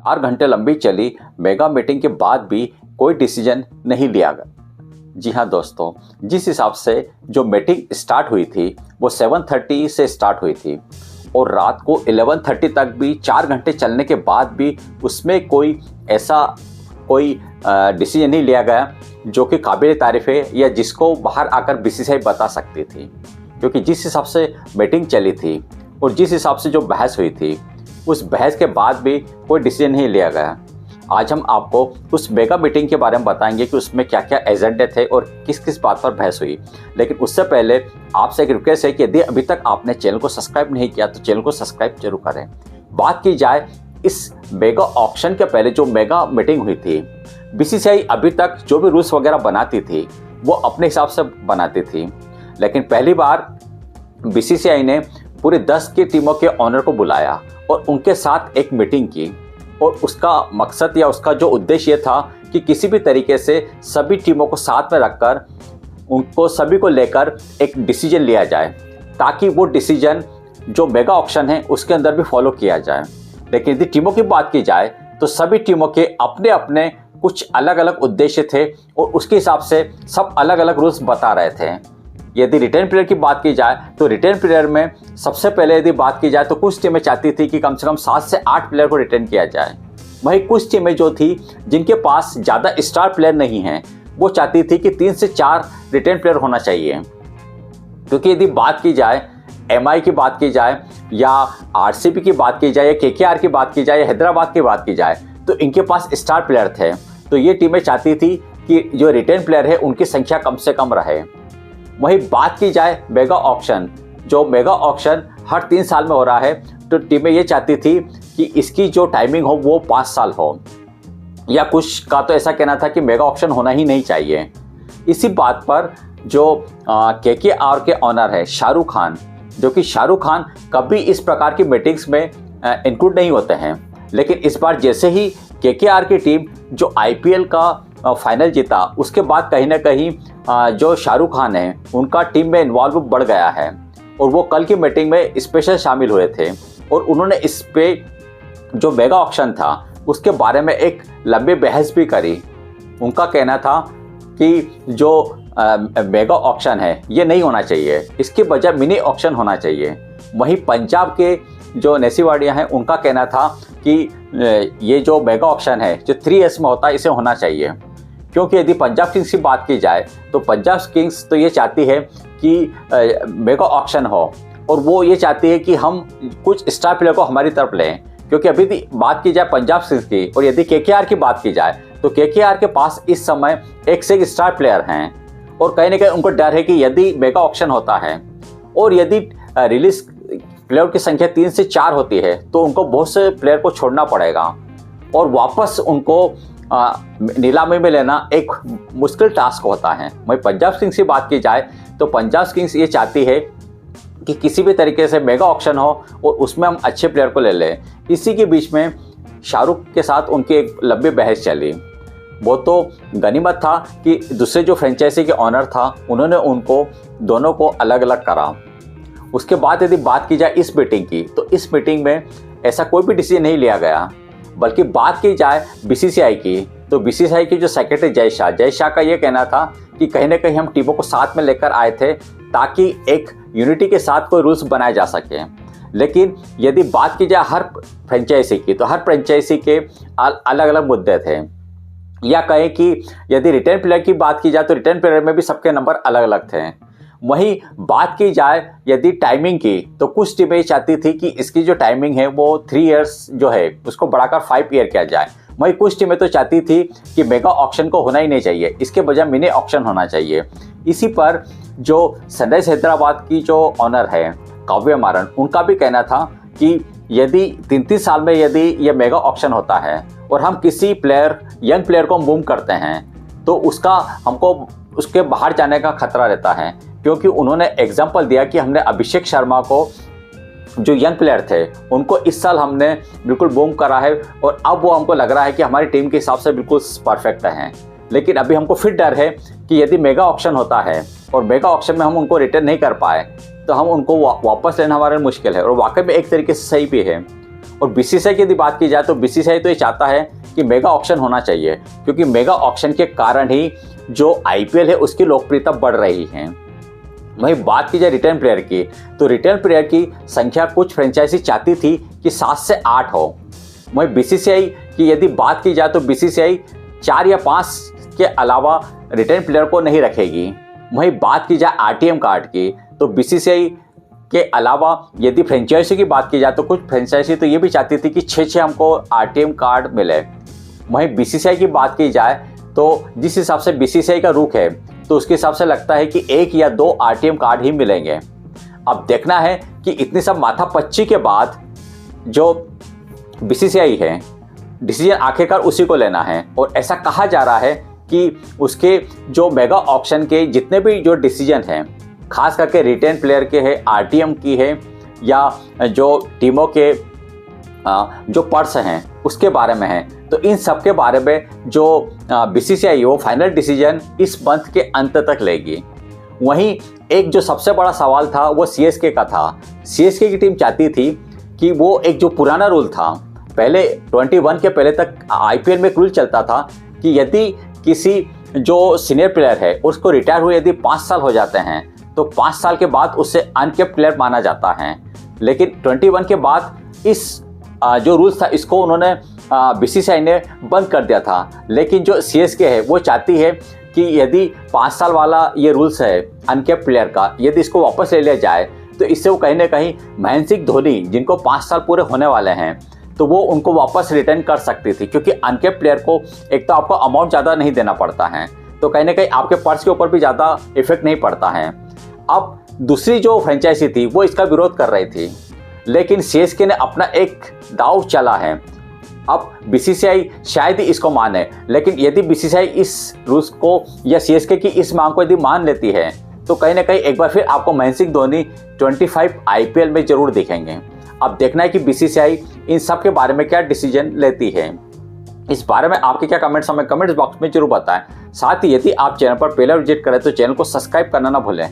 4 घंटे लंबी चली मेगा मीटिंग के बाद भी कोई डिसीजन नहीं लिया गया। जी हाँ दोस्तों, जिस हिसाब से जो मीटिंग स्टार्ट हुई थी वो 7:30 से स्टार्ट हुई थी और रात को 11:30 तक भी 4 घंटे चलने के बाद भी उसमें कोई ऐसा कोई डिसीजन नहीं लिया गया जो कि काबिल तारीफ़ है या जिसको बाहर आकर बीसीसीआई बता सकती थी। क्योंकि जिस हिसाब से मीटिंग चली थी और जिस हिसाब से जो बहस हुई थी उस बहस के बाद भी कोई डिसीजन नहीं लिया गया। आज हम आपको उस मेगा मीटिंग के बारे में बताएंगे कि उसमें क्या क्या एजेंडे थे और किस किस बात पर बहस हुई। लेकिन उससे पहले आपसे एक रिक्वेस्ट है कि यदि अभी तक आपने चैनल को सब्सक्राइब नहीं किया तो चैनल को सब्सक्राइब जरूर करें। बात की जाए इस मेगा ऑक्शन के पहले जो मेगा मीटिंग हुई थी, बीसीसीआई अभी तक जो भी रूल्स वगैरह बनाती थी वो अपने हिसाब से बनाती थी। लेकिन पहली बार बीसीसीआई ने पूरे 10 की टीमों के ऑनर को बुलाया और उनके साथ एक मीटिंग की और उसका मकसद या उसका जो उद्देश्य ये था कि किसी भी तरीके से सभी टीमों को साथ में रखकर उनको सभी को लेकर एक डिसीजन लिया जाए ताकि वो डिसीजन जो मेगा ऑक्शन है उसके अंदर भी फॉलो किया जाए। लेकिन यदि टीमों की बात की जाए तो सभी टीमों के अपने अपने कुछ अलग अलग उद्देश्य थे और उसके हिसाब से सब अलग अलग रूल्स बता रहे थे। यदि रिटर्न प्लेयर की बात की जाए तो रिटर्न प्लेयर में सबसे पहले यदि बात की जाए तो कुछ टीमें चाहती थी कि कम से कम 7 से 8 प्लेयर को रिटर्न किया जाए। वहीं कुछ टीमें जो थी जिनके पास ज़्यादा स्टार प्लेयर नहीं हैं वो चाहती थी कि 3 से 4 रिटर्न प्लेयर होना चाहिए। क्योंकि यदि बात की जाए एमआई की बात की जाए या आरसीबी की बात की जाए या केकेआर की बात की जाए या हैदराबाद की बात की जाए तो इनके पास स्टार प्लेयर थे। तो ये टीमें चाहती थी कि जो रिटर्न प्लेयर है उनकी संख्या कम से कम रहे। वहीं बात की जाए मेगा ऑक्शन, जो मेगा ऑक्शन हर 3 साल में हो रहा है, तो टीमें ये चाहती थी कि इसकी जो टाइमिंग हो वो 5 साल हो, या कुछ का तो ऐसा कहना था कि मेगा ऑक्शन होना ही नहीं चाहिए। इसी बात पर जो केकेआर के ऑनर है शाहरुख खान, जो कि शाहरुख खान कभी इस प्रकार की मीटिंग्स में इंक्लूड नहीं होते हैं, लेकिन इस बार जैसे ही केकेआर की टीम जो आईपीएल का फाइनल जीता उसके बाद कहीं ना कहीं जो शाहरुख खान है उनका टीम में इन्वॉल्व बढ़ गया है और वो कल की मीटिंग में स्पेशल शामिल हुए थे और उन्होंने इस पे जो मेगा ऑक्शन था उसके बारे में एक लंबी बहस भी करी। उनका कहना था कि जो मेगा ऑक्शन है ये नहीं होना चाहिए, इसके बजाय मिनी ऑक्शन होना चाहिए। वहीं पंजाब के जो नेसीवाडिया हैं उनका कहना था कि ये जो मेगा ऑक्शन है जो 3 इयर्स में होता है इसे होना चाहिए। क्योंकि यदि पंजाब किंग्स की बात की जाए तो पंजाब किंग्स तो ये चाहती है कि मेगा ऑक्शन हो और वो ये चाहती है कि हम कुछ स्टार प्लेयर को हमारी तरफ लें। क्योंकि अभी बात की जाए पंजाब किंग्स की और यदि केकेआर की बात की जाए तो केकेआर के पास इस समय एक से एक स्टार प्लेयर हैं और कहीं ना कहीं उनको डर है कि यदि मेगा ऑक्शन होता है और यदि रिलीज प्लेयर की संख्या 3 से 4 होती है तो उनको बहुत से प्लेयर को छोड़ना पड़ेगा और वापस उनको नीलामी में लेना एक मुश्किल टास्क होता है। वहीं पंजाब किंग्स की बात की जाए तो पंजाब किंग्स ये चाहती है कि किसी भी तरीके से मेगा ऑक्शन हो और उसमें हम अच्छे प्लेयर को ले लें। इसी के बीच में शाहरुख के साथ उनकी एक लंबी बहस चली। वो तो गनीमत था कि दूसरे जो फ्रेंचाइजी के ऑनर था उन्होंने उनको दोनों को अलग अलग करा। उसके बाद यदि बात की जाए इस मीटिंग की तो इस मीटिंग में ऐसा कोई भी डिसीजन नहीं लिया गया, बल्कि बात की जाए बीसीसीआई की तो बीसीसीआई की जो सेक्रेटरी जय शाह का ये कहना था कि कहीं ना कहीं हम टीमों को साथ में लेकर आए थे ताकि एक यूनिटी के साथ कोई रूल्स बनाए जा सके। लेकिन यदि बात की जाए हर फ्रेंचाइजी की तो हर फ्रेंचाइजी के अलग अलग मुद्दे थे, या कहें कि यदि रिटर्न प्लेयर की बात की जाए तो रिटर्न प्लेयर में भी सबके नंबर अलग अलग थे। वहीं बात की जाए यदि टाइमिंग की तो कुछ टीमें ये चाहती थी कि इसकी जो टाइमिंग है वो 3 इयर्स जो है उसको बढ़ाकर 5 ईयर किया जाए। वहीं कुछ टीमें तो चाहती थी कि मेगा ऑक्शन को होना ही नहीं चाहिए, इसके बजाय मिनी ऑक्शन होना चाहिए। इसी पर जो सनराइज हैदराबाद की जो ऑनर है काव्या मारन, उनका भी कहना था कि यदि 3-3 साल में यदि ये मेगा ऑक्शन होता है और हम किसी प्लेयर यंग प्लेयर को मूव करते हैं तो उसका हमको उसके बाहर जाने का खतरा रहता है। क्योंकि उन्होंने एग्जाम्पल दिया कि हमने अभिषेक शर्मा को जो यंग प्लेयर थे उनको इस साल हमने बिल्कुल बूम करा है और अब वो हमको लग रहा है कि हमारी टीम के हिसाब से बिल्कुल परफेक्ट हैं। लेकिन अभी हमको फिर डर है कि यदि मेगा ऑक्शन होता है और मेगा ऑक्शन में हम उनको रिटर्न नहीं कर पाए तो हम उनको वापस लेना हमारे मुश्किल है। और वाकई में एक तरीके से सही भी है। और बीसीसीआई की यदि बात की जाए तो बीसीसीआई तो ये चाहता है कि मेगा ऑक्शन होना चाहिए, क्योंकि मेगा ऑक्शन के कारण ही जो आईपीएल है उसकी लोकप्रियता बढ़ रही है। वहीं बात की जाए रिटर्न प्लेयर की, तो रिटर्न प्लेयर की संख्या कुछ फ्रेंचाइजी चाहती थी कि 7 से 8 हो। वहीं बीसीसीआई की यदि बात की जाए तो बीसीसीआई 4 या 5 के अलावा रिटर्न प्लेयर को नहीं रखेगी। वहीं बात की जाए आरटीएम कार्ड की, तो बीसीसीआई के अलावा यदि फ्रेंचाइजी की बात की जाए तो कुछ फ्रेंचाइजी तो ये भी चाहती थी कि 6 हमको आरटीएम कार्ड मिले। वहीं बीसीसीआई की बात की जाए तो जिस हिसाब से बीसीसीआई का रुख है, तो उसके हिसाब से लगता है कि 1 या 2 आरटीएम कार्ड ही मिलेंगे। अब देखना है कि इतनी सब माथापच्ची के बाद जो बीसीसीआई है, डिसीजन आखिरकार उसी को लेना है। और ऐसा कहा जा रहा है कि उसके जो मेगा ऑक्शन के जितने भी जो डिसीजन हैं, खास करके रिटेन प्लेयर के हैं, आरटीएम की है, या जो टीमों के जो पर्स हैं उसके बारे में है, तो इन सब के बारे में जो बीसीसीआई वो फाइनल डिसीजन इस मंथ के अंत तक लेगी। वहीं एक जो सबसे बड़ा सवाल था वो सीएसके का था। सीएसके की टीम चाहती थी कि वो एक जो पुराना रूल था, पहले 21 के पहले तक आईपीएल में एक रूल चलता था कि यदि किसी जो सीनियर प्लेयर है उसको रिटायर हुए यदि 5 साल हो जाते हैं तो 5 साल के बाद उससे अनकेप्ड प्लेयर माना जाता है। लेकिन 21 के बाद इस जो रूल्स था इसको उन्होंने बीसीसीआई ने बंद कर दिया था। लेकिन जो सीएसके है वो चाहती है कि यदि 5 साल वाला ये रूल्स है अनकेप्ड प्लेयर का, यदि इसको वापस ले लिया जाए तो इससे वो कहीं ना कहीं महेंद्र सिंह धोनी जिनको 5 साल पूरे होने वाले हैं तो वो उनको वापस रिटर्न कर सकती थी, क्योंकि अनकेप्ड प्लेयर को एक तो आपको अमाउंट ज़्यादा नहीं देना पड़ता है, तो कहीं ना कहीं आपके पर्स के ऊपर भी ज़्यादा इफेक्ट नहीं पड़ता है। अब दूसरी जो फ्रेंचाइजी थी वो इसका विरोध कर रही थी, लेकिन सीएसके ने अपना एक दाव चला है। अब बीसीसीआई शायद ही इसको माने, लेकिन यदि बीसीसीआई इस रूल्स को या सीएसके की इस मांग को यदि मान लेती है तो कहीं ना कहीं एक बार फिर आपको महेंद्र सिंह धोनी 25 आईपीएल में जरूर दिखेंगे। अब देखना है कि बीसीसीआई इन सब के बारे में क्या डिसीजन लेती है। इस बारे में आपके क्या कमेंट्स हमें कमेंट्स बॉक्स में जरूर बताएं। साथ ही यदि आप चैनल पर पहले विजिट करें तो चैनल को सब्सक्राइब करना ना भूलें।